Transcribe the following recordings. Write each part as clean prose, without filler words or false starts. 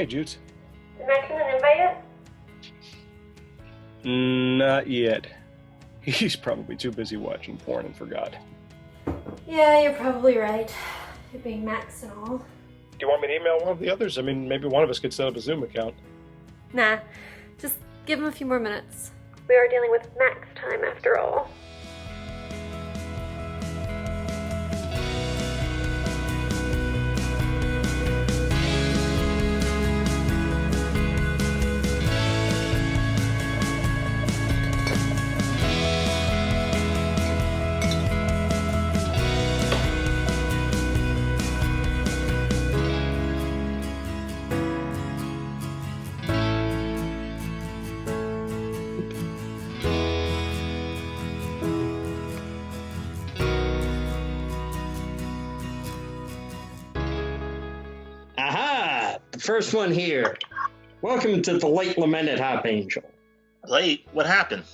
Hey, Jude. Did Max send an invite yet? Not yet. He's probably too busy watching porn and forgot. Yeah, you're probably right. It being Max and all. Do you want me to email one of the others? I mean, maybe one of us could set up a Zoom account. Nah, just give him a few more minutes. We are dealing with Max time after all. Aha! The first one here. Welcome to the late lamented Hop Angel. Late? What happened?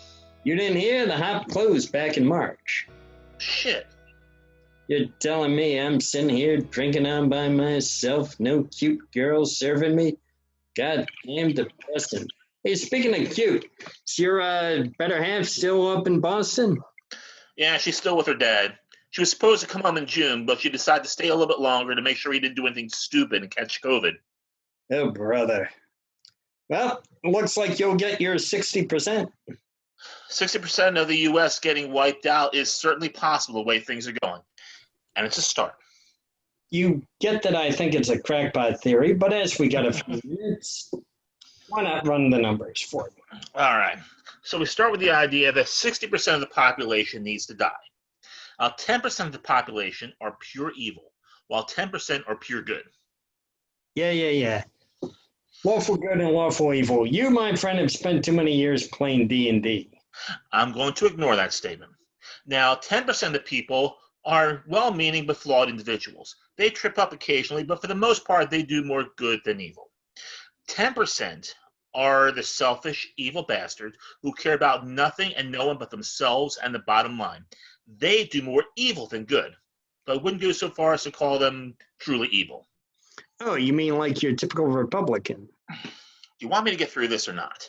You didn't hear? The Hop closed back in March. Shit. You're telling me I'm sitting here drinking on by myself, no cute girls serving me? Goddamn depressing. Hey, speaking of cute, is your better half still up in Boston? Yeah, she's still with her dad. She was supposed to come home in June, but she decided to stay a little bit longer to make sure he didn't do anything stupid and catch COVID. Oh, brother. Well, looks like you'll get your 60%. 60% of the U.S. getting wiped out is certainly possible the way things are going. And it's a start. You get that I think it's a crackpot theory, but as we got a few minutes, why not run the numbers for you? All right. So we start with the idea that 60% of the population needs to die. 10% of the population are pure evil, while 10% are pure good. Yeah. Lawful good and lawful evil. You, my friend, have spent too many years playing D&D. I'm going to ignore that statement. Now, 10% of the people are well-meaning but flawed individuals. They trip up occasionally, but for the most part, they do more good than evil. 10% are the selfish, evil bastards who care about nothing and no one but themselves and the bottom line. They do more evil than good, but I wouldn't go so far as to call them truly evil. Oh, you mean like your typical Republican? Do you want me to get through this or not?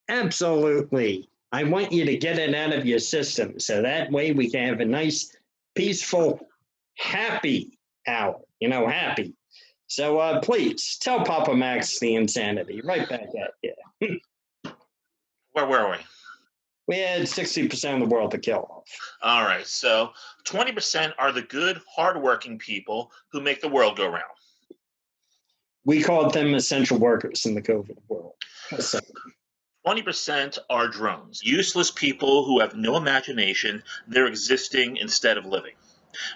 Absolutely. I want you to get it out of your system, so that way we can have a nice, peaceful, happy hour. Happy. So please, tell Papa Max the insanity. Right back at you. Where were we? We had 60% of the world to kill off. All right, so 20% are the good, hardworking people who make the world go round. We called them essential workers in the COVID world. 20% are drones, useless people who have no imagination. They're existing instead of living.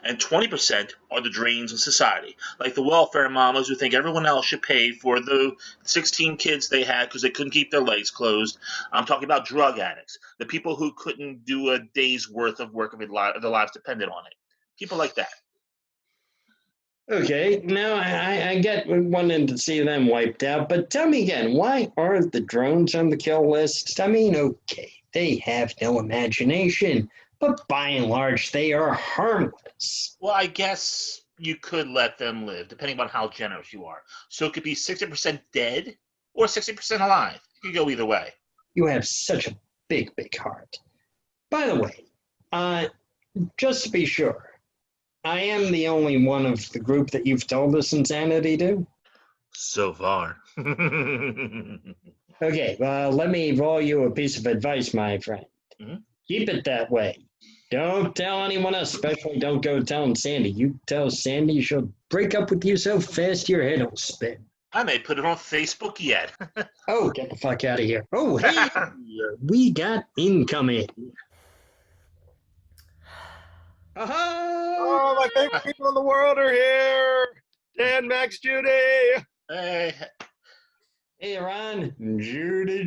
And 20% are the drains of society, like the welfare mamas who think everyone else should pay for the 16 kids they had because they couldn't keep their legs closed. I'm talking about drug addicts, the people who couldn't do a day's worth of work if their lives depended on it. People like that. Okay, now I get wanting to see them wiped out, but tell me again, why are the drones on the kill list? I mean, okay, they have no imagination, but by and large, they are harmless. Well, I guess you could let them live, depending on how generous you are. So it could be 60% dead or 60% alive. It could go either way. You have such a big, big heart. By the way, just to be sure, I am the only one of the group that you've told this insanity to? So far. Okay, well, let me roll you a piece of advice, my friend. Mm-hmm. Keep it that way. Don't tell anyone else, especially don't go telling Sandy. You tell Sandy, she'll break up with you so fast your head will spin. I may put it on Facebook yet. Oh, get the fuck out of here. Oh, hey, we got incoming. Oh, my favorite people in the world are here. Dan, Max, Judy. Hey. Hey, Ron. Judy,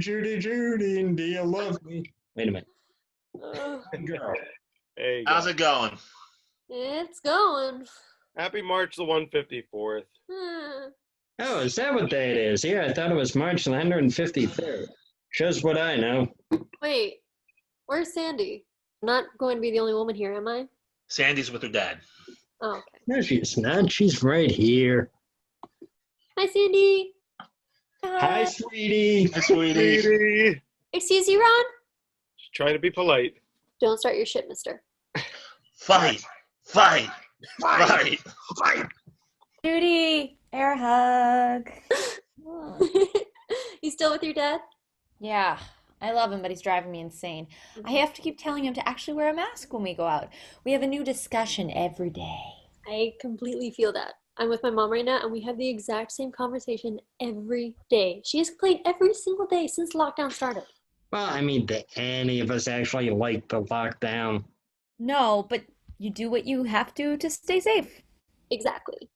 and do you love me? Wait a minute. Good girl. Hey, How's it going? It's going. Happy March the 154th. Oh, is that what day it is? Here, I thought it was March the 153rd. Shows what I know. Wait, where's Sandy? I'm not going to be the only woman here, am I? Sandy's with her dad. Oh, okay. No, she's not. She's right here. Hi, Hi, Sandy. Hi, sweetie. Hi, sweetie. Sweetie. Excuse you, Ron? Just trying to be polite. Don't start your shit, mister. Fight. Fight. Fight. Fight. Judy, air hug. You still with your dad? Yeah, I love him, but he's driving me insane. I have to keep telling him to actually wear a mask when we go out. We have a new discussion every day. I completely feel that. I'm with my mom right now, and we have the exact same conversation every day. She has complained every single day since lockdown started. Well, I mean, do any of us actually like the lockdown? No, but you do what you have to stay safe. Exactly.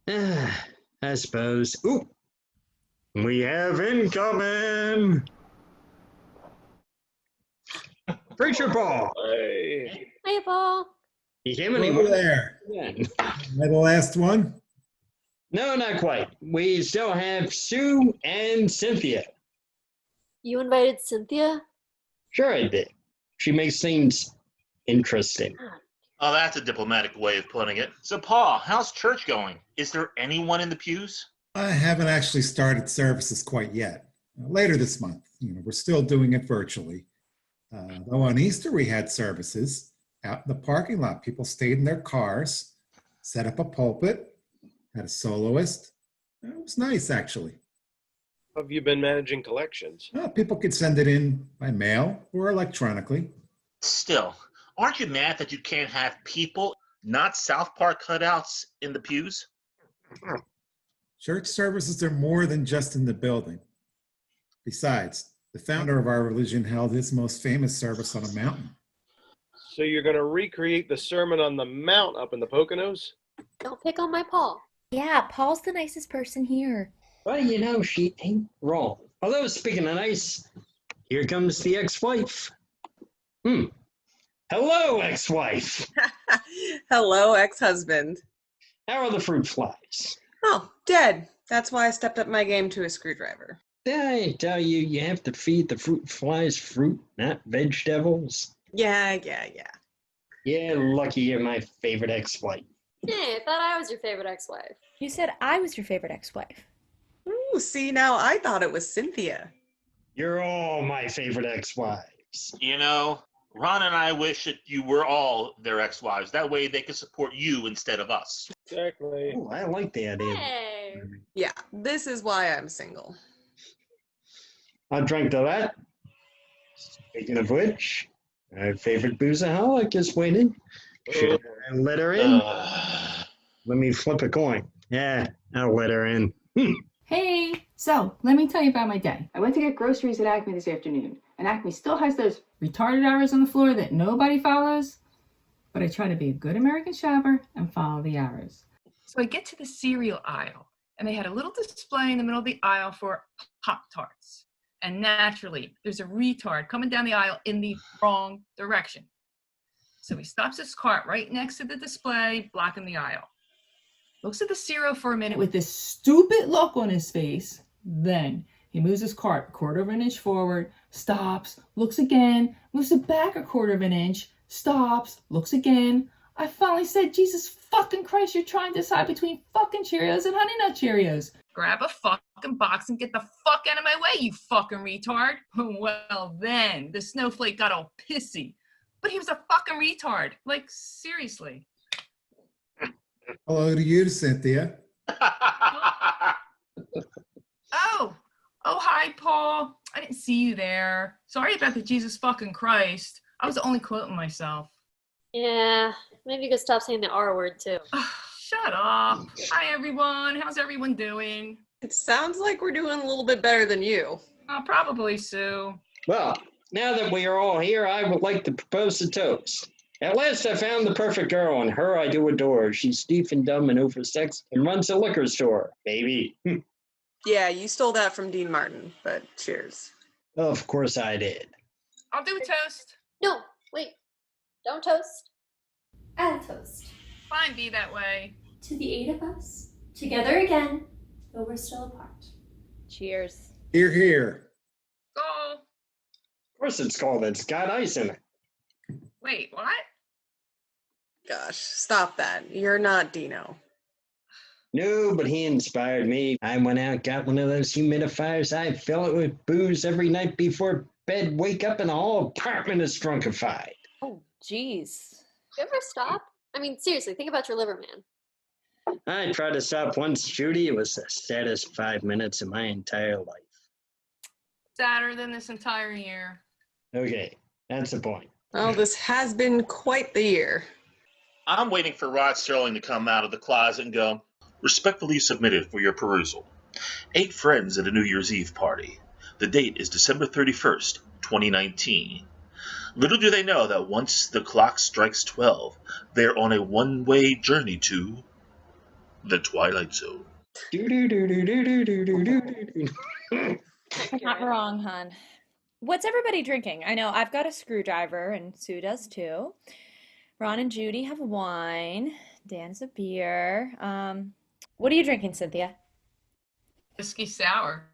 I suppose. Ooh, we have incoming. Preacher Paul. Hey. Hiya, Paul. You came any Hello more there. again? Am I the last one? No, not quite. We still have Sue and Cynthia. You invited Cynthia? Sure, I did. She makes things interesting. Oh, that's a diplomatic way of putting it. So, Paul, how's church going? Is there anyone in the pews? I haven't actually started services quite yet. Later this month. We're still doing it virtually. Though on Easter we had services out in the parking lot. People stayed in their cars, set up a pulpit, had a soloist. It was nice, actually. How have you been managing collections? People could send it in by mail or electronically. Still, aren't you mad that you can't have people, not South Park cutouts, in the pews? Church services are more than just in the building. Besides, the founder of our religion held his most famous service on a mountain. So you're going to recreate the Sermon on the Mount up in the Poconos? Don't pick on my Paul. Yeah, Paul's the nicest person here. Well, she ain't wrong. Although, speaking of nice, here comes the ex-wife. Hello, ex-wife. Hello, ex-husband. How are the fruit flies? Oh, dead. That's why I stepped up my game to a screwdriver. Did I tell you you have to feed the fruit flies fruit, not vegetables? Yeah. Yeah, lucky you're my favorite ex-wife. Hey, I thought I was your favorite ex-wife. You said I was your favorite ex-wife. Ooh, see, now I thought it was Cynthia. You're all my favorite ex-wives. You know, Ron and I wish that you were all their ex-wives. That way they could support you instead of us. Exactly. Oh, I like the idea. Hey. Yeah, this is why I'm single. I drank to that. Speaking of which, my favorite boozaholic is waiting. Should I let her in? Let me flip a coin. Yeah, I'll let her in. Hey, so let me tell you about my day. I went to get groceries at Acme this afternoon, and Acme still has those retarded hours on the floor that nobody follows. But I try to be a good American shopper and follow the hours. So I get to the cereal aisle, and they had a little display in the middle of the aisle for Pop-Tarts. And naturally, there's a retard coming down the aisle in the wrong direction. So he stops his cart right next to the display, blocking the aisle. Looks at the cereal for a minute with this stupid look on his face. Then he moves his cart a quarter of an inch forward, stops, looks again, moves it back a quarter of an inch, stops, looks again. I finally said, Jesus fucking Christ, you're trying to decide between fucking Cheerios and Honey Nut Cheerios. Grab a fucking box and get the fuck out of my way, you fucking retard. Well, then the snowflake got all pissy. But he was a fucking retard. Like, seriously. Hello to you, Cynthia. Oh, hi, Paul. I didn't see you there. Sorry about the Jesus fucking Christ. I was only quoting myself. Yeah, maybe you could stop saying the R word too. Shut up. Hi, everyone. How's everyone doing? It sounds like we're doing a little bit better than you. Probably, Sue. Well, now that we are all here, I would like to propose a toast. At last I found the perfect girl, and her I do adore. She's deaf and dumb and oversexed and runs a liquor store, baby. Yeah, you stole that from Dean Martin, but cheers. Of course I did. I'll do a toast. No, wait. Don't toast. I'll toast. Fine, be that way. To the 8 of us, together again, though we're still apart. Cheers. Here, here. Go. Of course it's called. It's got ice in it. Wait, what? Gosh, stop that. You're not Dino. No, but he inspired me. I went out, got one of those humidifiers. I fill it with booze every night before bed, wake up, and the whole apartment is drunkified. Oh, jeez. You ever stop? I mean, seriously, think about your liver, man. I tried to stop once, Judy. It was the saddest 5 minutes of my entire life. Sadder than this entire year. Okay, that's the point. Well, this has been quite the year. I'm waiting for Rod Sterling to come out of the closet and go, respectfully submitted for your perusal. 8 friends at a New Year's Eve party. The date is December 31st, 2019. Little do they know that once the clock strikes 12, they're on a one-way journey to the Twilight Zone. You're not wrong, hon. What's everybody drinking? I know I've got a screwdriver, and Sue does too. Ron and Judy have wine. Dan's a beer. What are you drinking, Cynthia? Whiskey sour.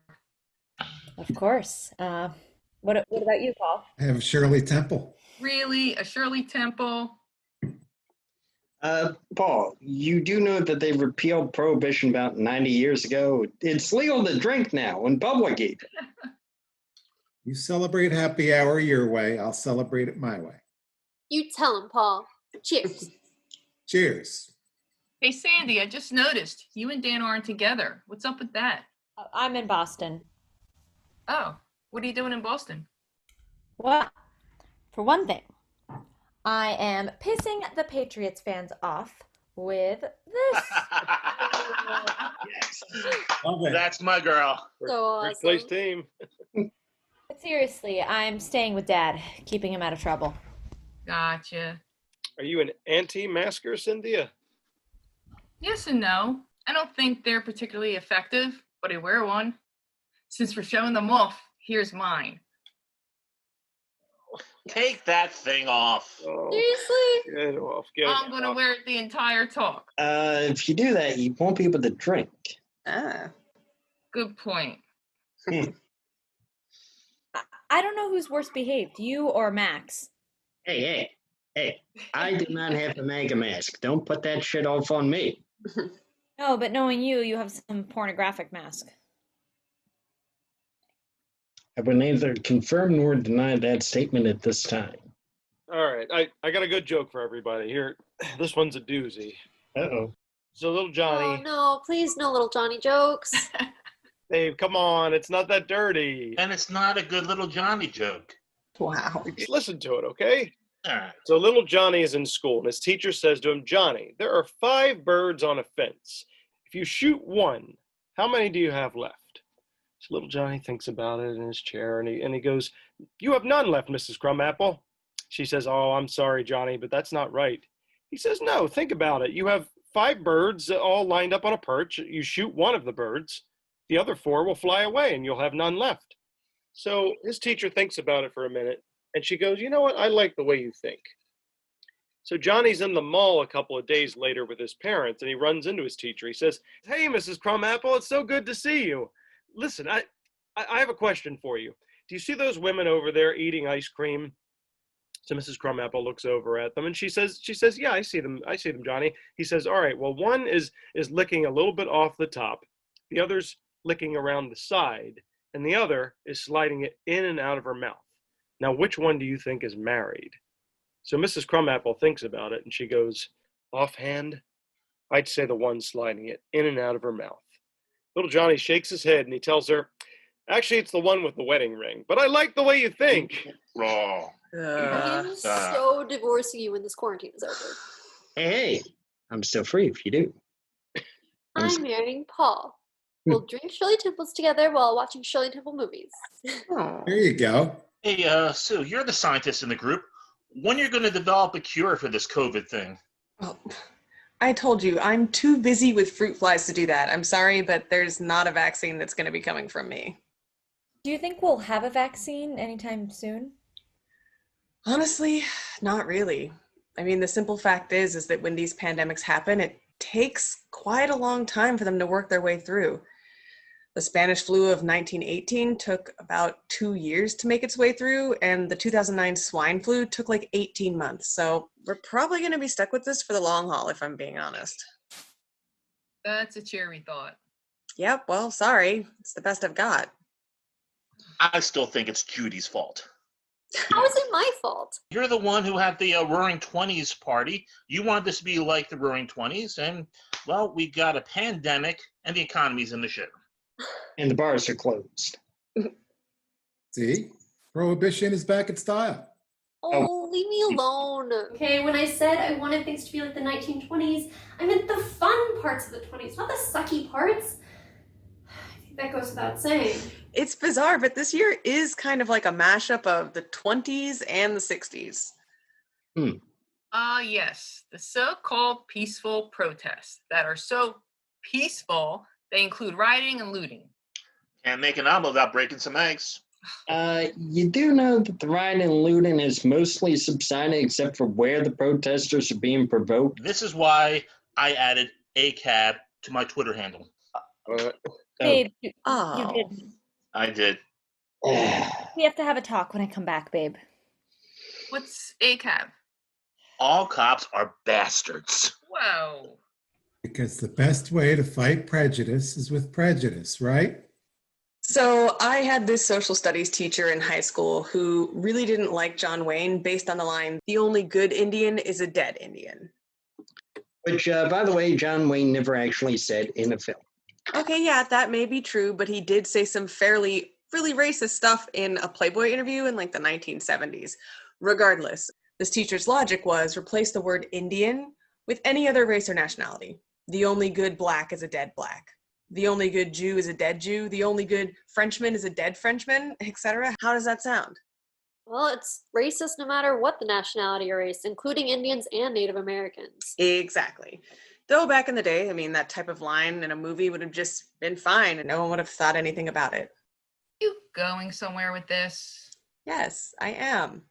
Of course. What about you, Paul? I have Shirley Temple. Really? A Shirley Temple? Paul, you do know that they repealed prohibition about 90 years ago. It's legal to drink now in public even. You celebrate happy hour your way. I'll celebrate it my way. You tell him, Paul. Cheers. Cheers. Hey, Sandy, I just noticed you and Dan aren't together. What's up with that? I'm in Boston. Oh, what are you doing in Boston? Well, for one thing, I am pissing the Patriots fans off with this. Yes. Okay. That's my girl. So First place awesome. team. But seriously, I'm staying with Dad, keeping him out of trouble. Gotcha. Are you an anti-masker, Cynthia? Yes and no. I don't think they're particularly effective, but I wear one. Since we're showing them off, here's mine. Take that thing off. Oh, Seriously? get it off. Get I'm it going to off. wear it the entire talk. If you do that, you won't be able to drink. Ah. Good point. I don't know who's worse behaved, you or Max. Hey, I do not have a MAGA mask. Don't put that shit off on me. No, but knowing you, you have some pornographic mask. I will neither confirm nor deny that statement at this time. All right, I got a good joke for everybody here. This one's a doozy. Uh-oh. So little Oh Johnny, no, please no little Johnny jokes. Dave, come on, it's not that dirty. And it's not a good little Johnny joke. Wow. Just listen to it, okay? All right. So little Johnny is in school, and his teacher says to him, Johnny, there are 5 birds on a fence. If you shoot one, how many do you have left? So little Johnny thinks about it in his chair, and he goes, you have none left, Mrs. Crumapple. She says, oh, I'm sorry, Johnny, but that's not right. He says, no, think about it. You have 5 birds all lined up on a perch. You shoot one of the birds. The other 4 will fly away, and you'll have none left. So his teacher thinks about it for a minute, and she goes, you know what? I like the way you think. So Johnny's in the mall a couple of days later with his parents, and he runs into his teacher. He says, hey, Mrs. Crumapple, it's so good to see you. Listen, I have a question for you. Do you see those women over there eating ice cream? So Mrs. Crumapple looks over at them, and she says, yeah, I see them, Johnny. He says, all right, well, one is licking a little bit off the top. The other's licking around the side, and the other is sliding it in and out of her mouth. Now, which one do you think is married? So Mrs. Crumapple thinks about it, and she goes, offhand, I'd say the one sliding it in and out of her mouth. Little Johnny shakes his head, and he tells her, actually, it's the one with the wedding ring, but I like the way you think. Raw. I'm so divorcing you when this quarantine is over. Hey, I'm still free if you do. I'm marrying Paul. We'll drink Shirley Temples together while watching Shirley Temple movies. Oh. There you go. Hey, Sue, you're the scientist in the group. When are you going to develop a cure for this COVID thing? Well, I told you, I'm too busy with fruit flies to do that. I'm sorry, but there's not a vaccine that's going to be coming from me. Do you think we'll have a vaccine anytime soon? Honestly, not really. I mean, the simple fact is that when these pandemics happen, it takes quite a long time for them to work their way through. The Spanish flu of 1918 took about 2 years to make its way through, and the 2009 swine flu took like 18 months. So we're probably going to be stuck with this for the long haul, if I'm being honest. That's a cheery thought. Yep, well, sorry. It's the best I've got. I still think it's Judy's fault. How is it my fault? You're the one who had the Roaring Twenties party. You wanted this to be like the Roaring Twenties, and, well, we got a pandemic, and the economy's in the shitter. And the bars are closed. See? Prohibition is back in style. Oh, leave me alone. Okay, when I said I wanted things to be like the 1920s, I meant the fun parts of the 20s, not the sucky parts. I think that goes without saying. It's bizarre, but this year is kind of like a mashup of the 20s and the 60s. Yes, the so-called peaceful protests that are so peaceful, they include rioting and looting. Can't make an omelet without breaking some eggs. You do know that the rioting and looting has mostly subsided except for where the protesters are being provoked? This is why I added ACAB to my Twitter handle. Babe, you Oh. didn't. I did. We have to have a talk when I come back, babe. What's ACAB? All cops are bastards. Whoa. Because the best way to fight prejudice is with prejudice, right? So I had this social studies teacher in high school who really didn't like John Wayne based on the line, "The only good Indian is a dead Indian." Which, by the way, John Wayne never actually said in a film. Okay, yeah, that may be true, but he did say some really racist stuff in a Playboy interview in like the 1970s. Regardless, this teacher's logic was replace the word Indian with any other race or nationality. The only good black is a dead black. The only good Jew is a dead Jew. The only good Frenchman is a dead Frenchman, etc. How does that sound? Well, it's racist no matter what the nationality or race, including Indians and Native Americans. Exactly. Though back in the day, I mean, that type of line in a movie would have just been fine and no one would have thought anything about it. You going somewhere with this? Yes, I am.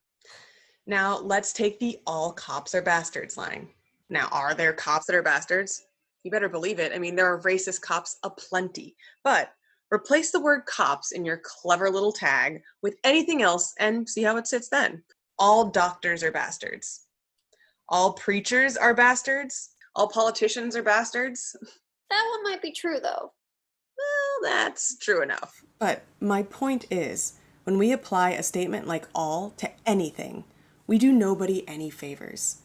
Now, let's take the all cops are bastards line. Now, are there cops that are bastards? You better believe it. I mean, there are racist cops aplenty. But replace the word cops in your clever little tag with anything else and see how it sits then. All doctors are bastards. All preachers are bastards. All politicians are bastards. That one might be true, though. Well, that's true enough. But my point is, when we apply a statement like all to anything, we do nobody any favors.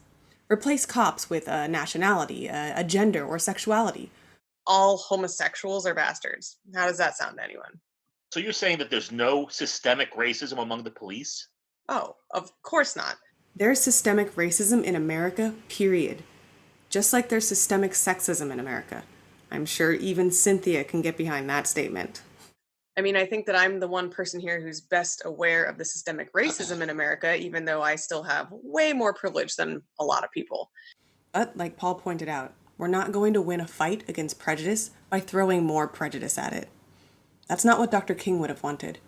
Replace cops with a nationality, a gender, or sexuality. All homosexuals are bastards. How does that sound to anyone? So you're saying that there's no systemic racism among the police? Oh, of course not. There's systemic racism in America, period. Just like there's systemic sexism in America. I'm sure even Cynthia can get behind that statement. I mean, I think that I'm the one person here who's best aware of the systemic racism in America, even though I still have way more privilege than a lot of people. But like Paul pointed out, we're not going to win a fight against prejudice by throwing more prejudice at it. That's not what Dr. King would have wanted.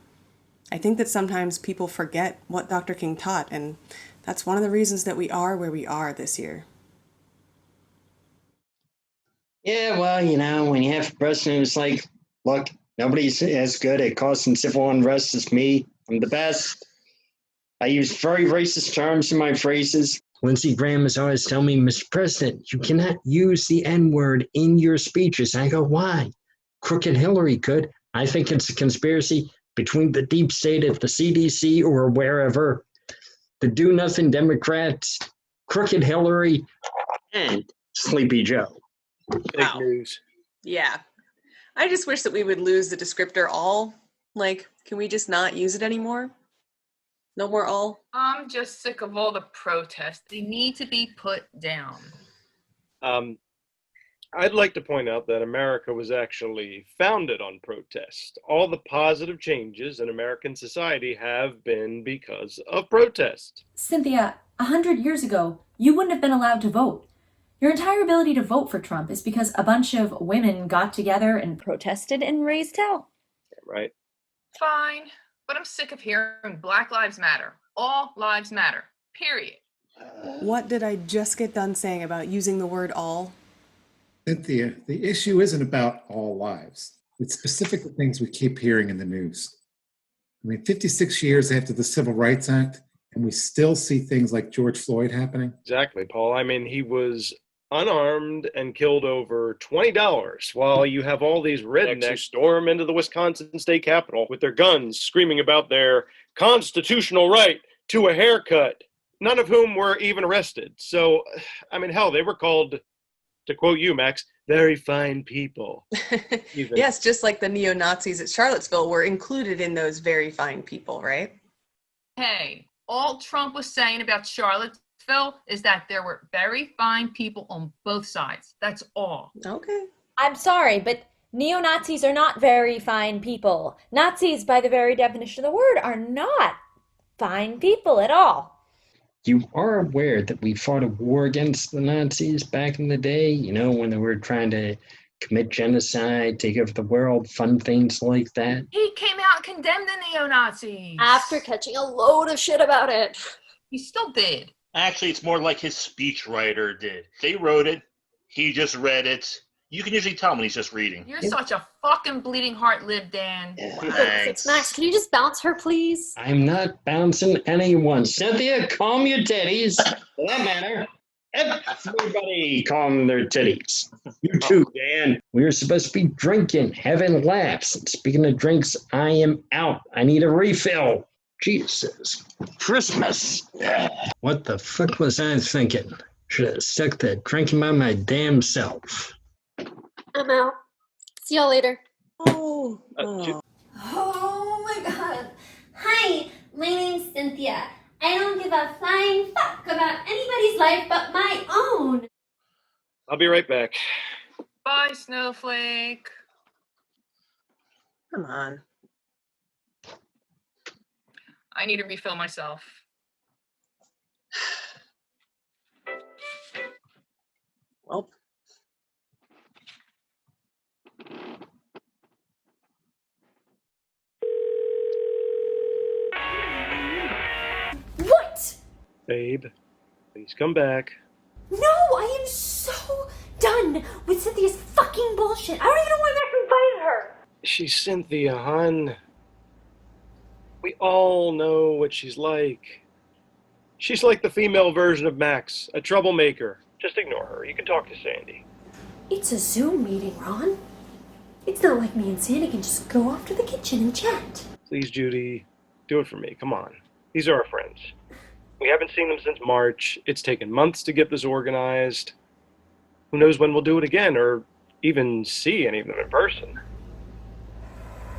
I think that sometimes people forget what Dr. King taught, and that's one of the reasons that we are where we are this year. Yeah, well, when you have a president who's like, look, nobody's as good at causing civil unrest as me. I'm the best. I use very racist terms in my phrases. Lindsey Graham is always telling me, Mr. President, you cannot use the N-word in your speeches. I go, why? Crooked Hillary could. I think it's a conspiracy between the deep state at the CDC or wherever, the do-nothing Democrats, Crooked Hillary, and Sleepy Joe. Fake news. Yeah. I just wish that we would lose the descriptor all. Like, can we just not use it anymore? No more all? I'm just sick of all the protests. They need to be put down. I'd like to point out that America was actually founded on protest. All the positive changes in American society have been because of protest. Cynthia, 100 years ago, you wouldn't have been allowed to vote. Your entire ability to vote for Trump is because a bunch of women got together and Protested and raised hell. Right? Fine, but I'm sick of hearing Black Lives Matter. All lives matter. Period. What did I just get done saying about using the word all? Cynthia, the issue isn't about all lives. It's specific to things we keep hearing in the news. I mean, 56 years after the Civil Rights Act, and we still see things like George Floyd happening. Exactly, Paul. I mean, he was unarmed and killed over $20, while you have all these rednecks who storm into the Wisconsin state capitol with their guns, screaming about their constitutional right to a haircut, none of whom were even arrested. So, I mean, hell, they were called, to quote you, Max, very fine people. Yes, just like the neo-Nazis at Charlottesville were included in those very fine people, right? Hey, all Trump was saying about Charlottesville is that there were very fine people on both sides. That's all. Okay. I'm sorry, but neo-Nazis are not very fine people. Nazis, by the very definition of the word, are not fine people at all. You are aware that we fought a war against the Nazis back in the day, when they were trying to commit genocide, take over the world, fun things like that? He came out and condemned the neo-Nazis. After catching a load of shit about it. He still did. Actually, it's more like his speechwriter did. They wrote it. He just read it. You can usually tell when he's just reading. You're such a fucking bleeding heart lib, Dan. It's Max, can you just bounce her, please? I'm not bouncing anyone. Cynthia, calm your titties. For that matter, everybody calm their titties. You too, Dan. We were supposed to be drinking, having laughs. And speaking of drinks, I am out. I need a refill. Jesus. Christmas. What the fuck was I thinking? Should have stuck to drinking by my damn self. I'm out. See y'all later. Oh. Oh my god. Hi, my name's Cynthia. I don't give a flying fuck about anybody's life but my own. I'll be right back. Bye, Snowflake. Come on. I need to refill myself. Well. What? Babe, please come back. No, I am so done with Cynthia's fucking bullshit. I don't even know why Max invited her. She's Cynthia, hon. We all know what she's like. She's like the female version of Max, a troublemaker. Just ignore her. You can talk to Sandy. It's a Zoom meeting, Ron. It's not like me and Sandy can just go off to the kitchen and chat. Please, Judy, do it for me. Come on. These are our friends. We haven't seen them since March. It's taken months to get this organized. Who knows when we'll do it again, or even see any of them in person.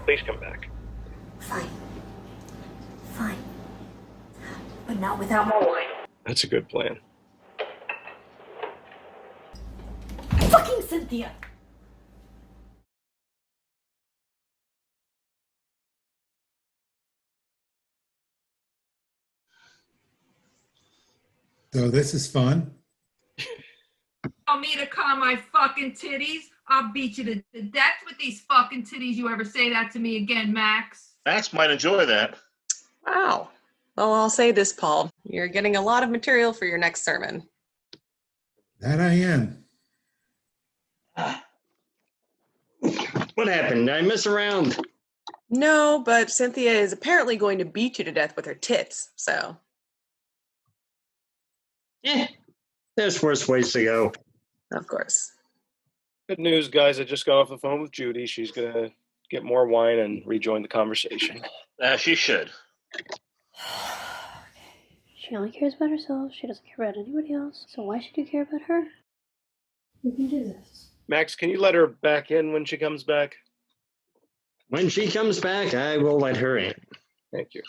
Please come back. Fine. Fine. But not without more wine. That's a good plan. Fucking Cynthia! So this is fun. Tell me to calm my fucking titties. I'll beat you to death with these fucking titties. You ever say that to me again, Max? Max might enjoy that. Wow. Well, I'll say this, Paul. You're getting a lot of material for your next sermon. That I am. What happened? Did I mess around? No, but Cynthia is apparently going to beat you to death with her tits, so. There's worse ways to go. Of course. Good news, guys. I just got off the phone with Judy. She's going to get more wine and rejoin the conversation. She should. She only cares about herself. She doesn't care about anybody else. So why should you care about her? You can do this. Max, can you let her back in when she comes back? When she comes back, I will let her in. Thank you.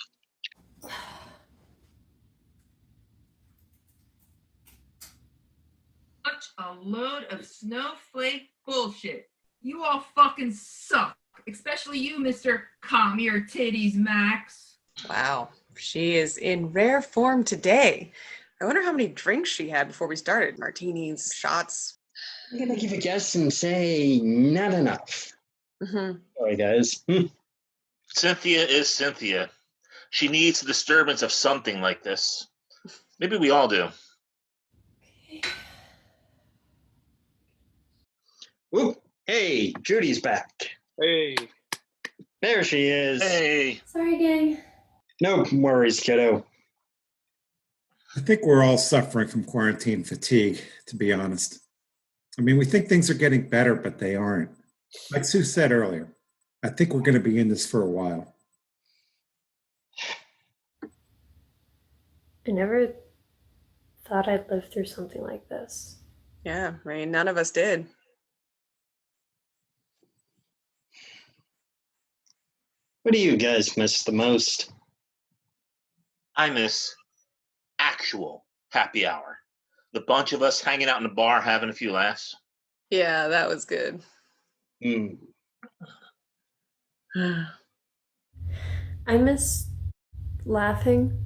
Such a load of snowflake bullshit. You all fucking suck. Especially you, Mr. Calm Your Titties, Max. Wow. She is in rare form today. I wonder how many drinks she had before we started. Martinis, shots. I'm going to give a guess and say not enough. Mm-hmm. Sorry, guys. Cynthia is Cynthia. She needs the disturbance of something like this. Maybe we all do. Whoop. Hey, Judy's back. Hey. There she is. Hey. Sorry, gang. No worries, kiddo. I think we're all suffering from quarantine fatigue, to be honest. I mean, we think things are getting better, but they aren't. Like Sue said earlier, I think we're going to be in this for a while. I never thought I'd live through something like this. Yeah, I mean, none of us did. What do you guys miss the most? I miss actual happy hour. The bunch of us hanging out in the bar having a few laughs. Yeah, that was good. I miss laughing.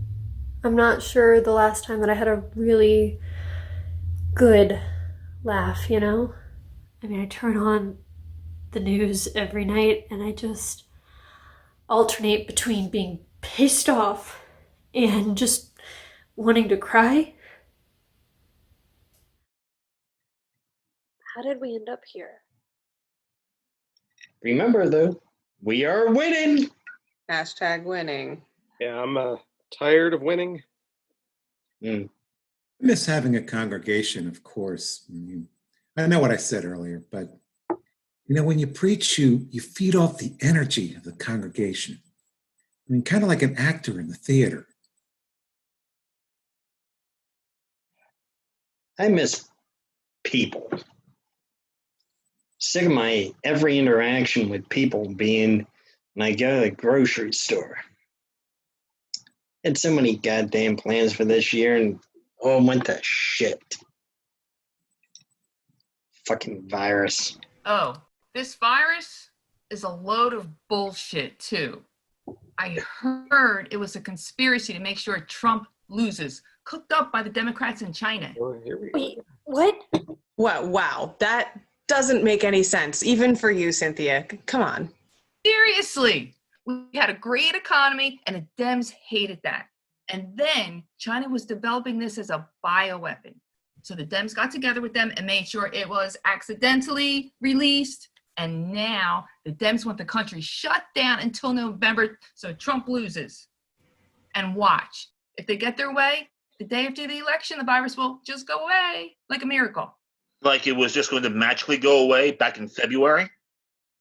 I'm not sure the last time that I had a really good laugh, you know? I mean, I turn on the news every night and I just alternate between being pissed off and just wanting to cry. How did we end up here? Remember, though, we are winning. Hashtag winning. Yeah, I'm tired of winning. I miss having a congregation, of course. I know what I said earlier, but when you preach, you feed off the energy of the congregation. I mean, kind of like an actor in the theater. I miss people. Sick of my every interaction with people being when I go to the grocery store. Had so many goddamn plans for this year and all went to shit. Fucking virus. Oh, this virus is a load of bullshit, too. I heard it was a conspiracy to make sure Trump loses, cooked up by the Democrats in China. Oh, here we go. Wait, what? Wow, that doesn't make any sense, even for you, Cynthia. Come on. Seriously, we had a great economy and the Dems hated that. And then China was developing this as a bioweapon. So the Dems got together with them and made sure it was accidentally released. And now the Dems want the country shut down until November so Trump loses. And watch, if they get their way, the day after the election, the virus will just go away like a miracle. Like it was just going to magically go away back in February?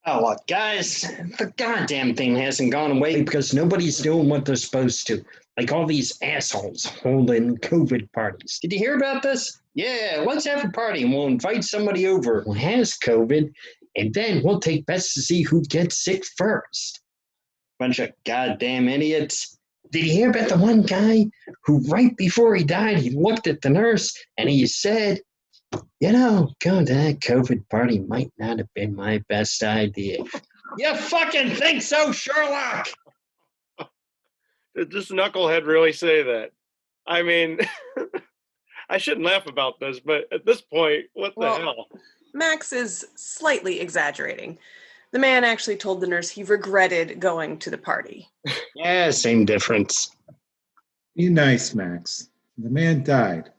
Oh, look, guys, the goddamn thing hasn't gone away because nobody's doing what they're supposed to. Like all these assholes holding COVID parties. Did you hear about this? Yeah, let's have a party and we'll invite somebody over who has COVID, and then we'll take bets to see who gets sick first. Bunch of goddamn idiots. Did you hear about the one guy who right before he died, he looked at the nurse and he said, going to that COVID party might not have been my best idea. You fucking think so, Sherlock? Did this knucklehead really say that? I mean, I shouldn't laugh about this, but at this point, what the hell? Max is slightly exaggerating. The man actually told the nurse he regretted going to the party. Yeah, same difference. Be nice, Max. The man died.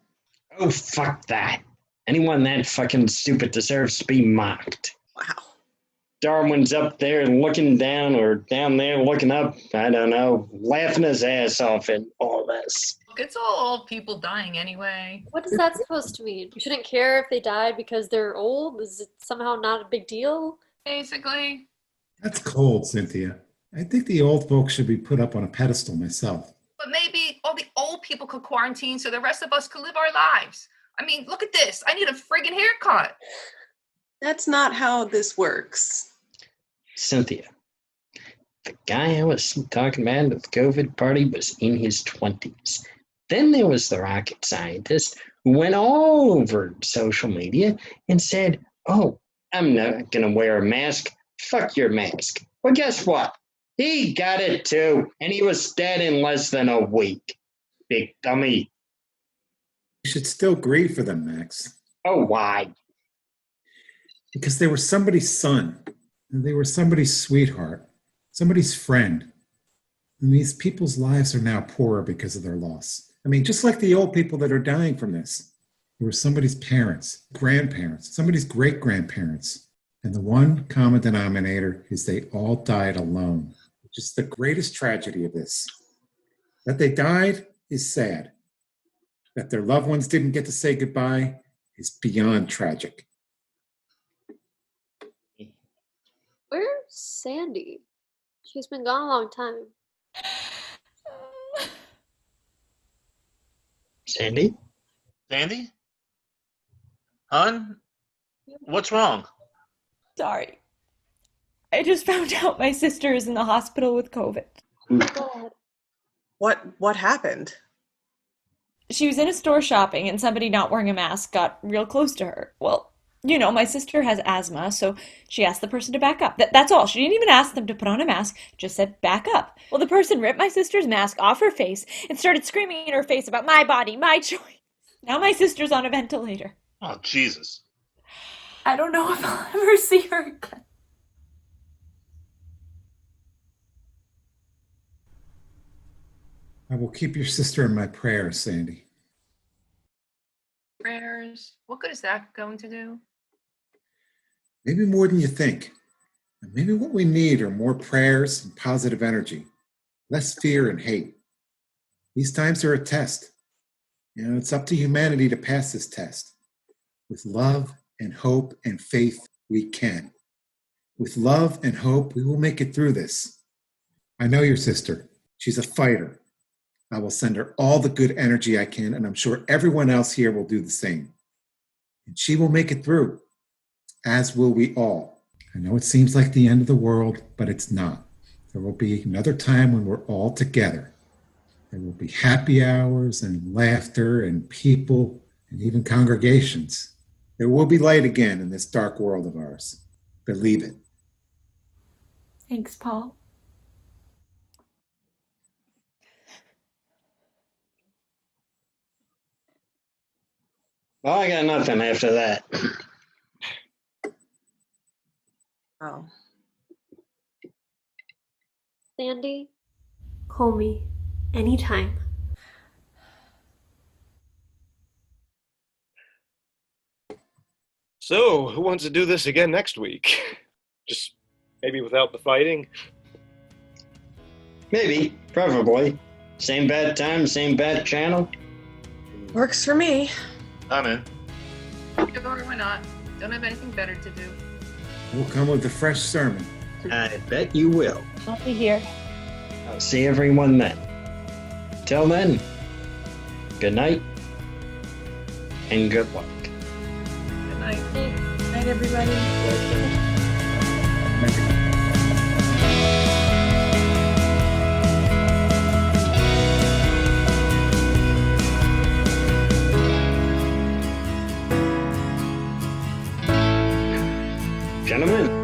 Oh, fuck that. Anyone that fucking stupid deserves to be mocked. Wow. Darwin's up there looking down or down there looking up, I don't know, laughing his ass off at all this. It's all old people dying anyway. What is that supposed to mean? We shouldn't care if they died because they're old? Is it somehow not a big deal? Basically. That's cold, Cynthia. I think the old folks should be put up on a pedestal myself. But maybe all the old people could quarantine so the rest of us could live our lives. I mean, look at this. I need a friggin' haircut. That's not how this works. Cynthia, the guy I was talking about at the COVID party was in his 20s. Then there was the rocket scientist who went all over social media and said, oh, I'm not going to wear a mask. Fuck your mask. Well, guess what? He got it too, and he was dead in less than a week. Big dummy. You should still grieve for them, Max. Oh, why? Because they were somebody's son. And they were somebody's sweetheart, somebody's friend. And these people's lives are now poorer because of their loss. I mean, just like the old people that are dying from this. They were somebody's parents, grandparents, somebody's great-grandparents. And the one common denominator is they all died alone, which is the greatest tragedy of this. That they died is sad. That their loved ones didn't get to say goodbye is beyond tragic. Where's Sandy? She's been gone a long time. Sandy? Sandy? Hun? What's wrong? Sorry. I just found out my sister is in the hospital with COVID. Go ahead. What happened? She was in a store shopping and somebody not wearing a mask got real close to her. Well, you know, my sister has asthma, so she asked the person to back up. That's all. She didn't even ask them to put on a mask, just said back up. Well, the person ripped my sister's mask off her face and started screaming in her face about my body, my choice. Now my sister's on a ventilator. Oh, Jesus. I don't know if I'll ever see her again. I will keep your sister in my prayers, Sandy. Prayers. What good is that going to do? Maybe more than you think. And maybe what we need are more prayers and positive energy, less fear and hate. These times are a test. You know, it's up to humanity to pass this test. With love and hope and faith, we can. With love and hope, we will make it through this. I know your sister. She's a fighter. I will send her all the good energy I can, and I'm sure everyone else here will do the same. And she will make it through, as will we all. I know it seems like the end of the world, but it's not. There will be another time when we're all together. There will be happy hours and laughter and people and even congregations. There will be light again in this dark world of ours. Believe it. Thanks, Paul. Well, I got nothing after that. Oh. Sandy, call me anytime. So, who wants to do this again next week? Just maybe without the fighting? Maybe, preferably. Same bad time, same bad channel. Works for me. I'm in. Sure, why not? Don't have anything better to do. We'll come with a fresh sermon. I bet you will. I'll be here. I'll see everyone then. Till then, good night and good luck. Good night. Good night, everybody. Gentlemen.